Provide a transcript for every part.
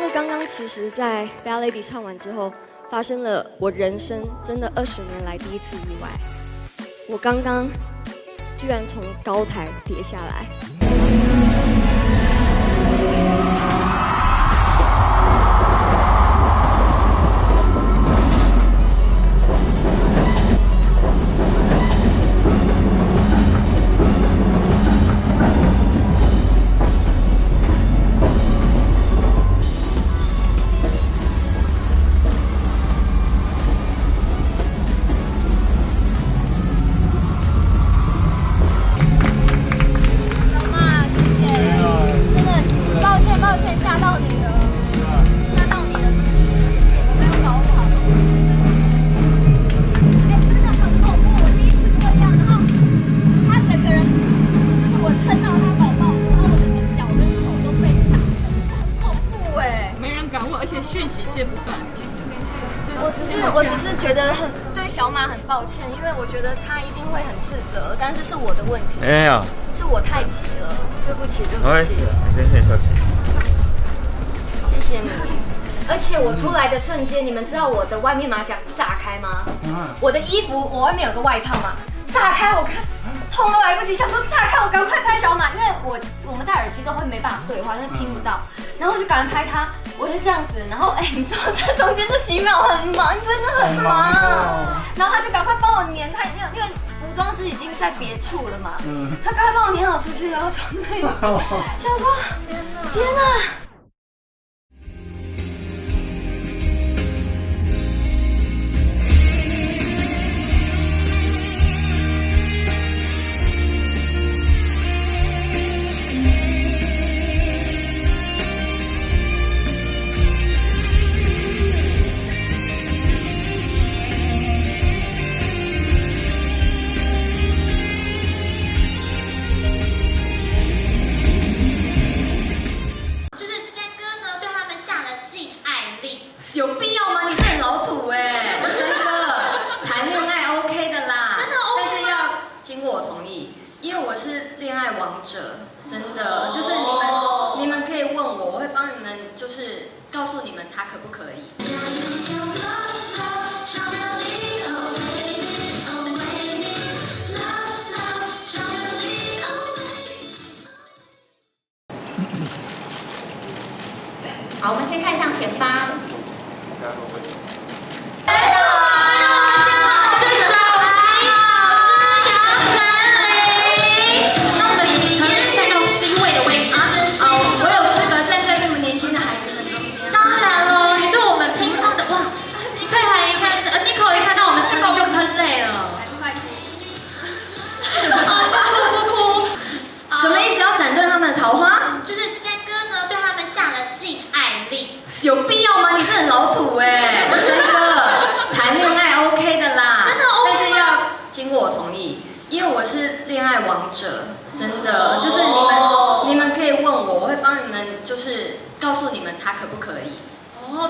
为刚刚其实，在 Bad Lady 唱完之后，发生了我人生真的20年来第一次意外。我刚刚居然从高台跌下来。我只是觉得对小马很抱歉，因为我觉得他一定会很自责，但是是我的问题。没有，是我太急了，对不起，对不起。先休息。谢谢你。而且我出来的瞬间，你们知道我的外面马甲炸开吗？我的衣服，我外面有个外套嘛，炸开，我看痛都来不及，想说炸开，我赶快拍小马，因为我们戴耳机都会没办法对话，因为听不到。然后我就赶快拍他，我就这样子，然后你知道这中间这几秒很忙，真的很忙。然后他就赶快帮我粘，因为服装师已经在别处了嘛，他赶快帮我粘好出去，然后穿内衣，想说天哪！有必要吗？你这很老土哎，真的，谈恋爱 OK 的啦，真的 OK， 但是要经过我同意，因为我是恋爱王者，真的，就是你们可以问我，我会帮你们，就是告诉你们他可不可以。好，我们先看向前方。有必要吗？你这很老土哎，真的，谈恋爱 OK 的啦，真的 OK， 但是要经过我同意，因为我是恋爱王者，真的，就是你们可以问我，我会帮你们，就是告诉你们他可不可以。哦，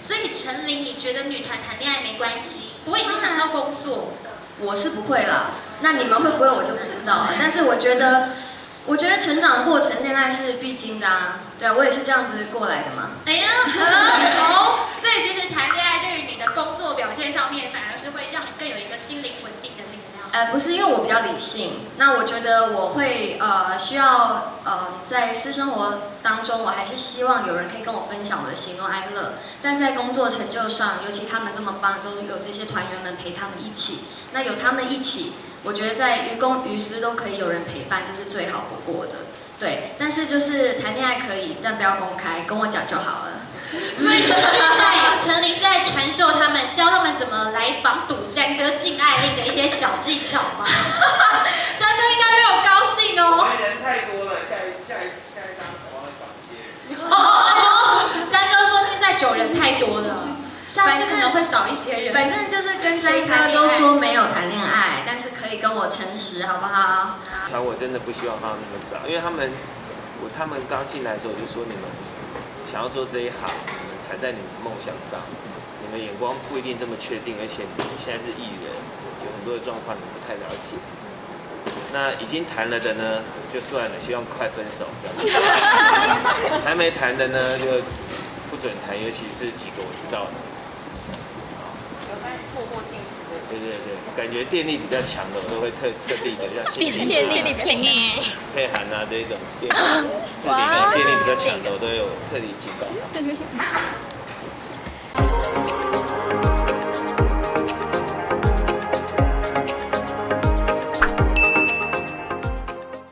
所以陈琳，你觉得女团谈恋爱没关系，不会影响到工作？我是不会啦，那你们会不会我就不知道了，但是我觉得成长的过程，恋爱是必经的啊。对啊，我也是这样子过来的嘛。哎呀，哦，所以其实谈恋爱对于你的工作表现上面，反而是会让你更有一个心灵稳定的力量。不是，因为我比较理性，那我觉得我会需要在私生活当中，我还是希望有人可以跟我分享我的喜怒哀乐。但在工作成就上，尤其他们这么棒，都有这些团员们陪他们一起。那有他们一起，我觉得在于公于私都可以有人陪伴，这是最好不过的。对，但是就是谈恋爱可以，但不要公开，跟我讲就好了。所以现在陈琳是在传授他们，教他们怎么来防堵詹哥禁爱令的一些小技巧吗？詹哥应该没有高兴哦。人太多了，下一张我要少一些人。詹哥说现在9人太多了，下次可能会少一些人。反正就是跟詹哥都说没有谈恋爱，但是可以跟我诚实，好不好？我真的不希望他们那么早，因为他们刚进来的时候就说你们想要做这一行，你们踩在你们的梦想上，你们眼光不一定这么确定，而且你现在是艺人，有很多的状况你不太了解。那已经谈了的呢，就算了，希望快分手。还没谈的呢，就不准弹，尤其是几个我知道的。有在错过镜子的。对对对，感觉电力比较强的，我都会特地的要先电力比较强，配韩啊这种电力比较强的，我都有特地警告他。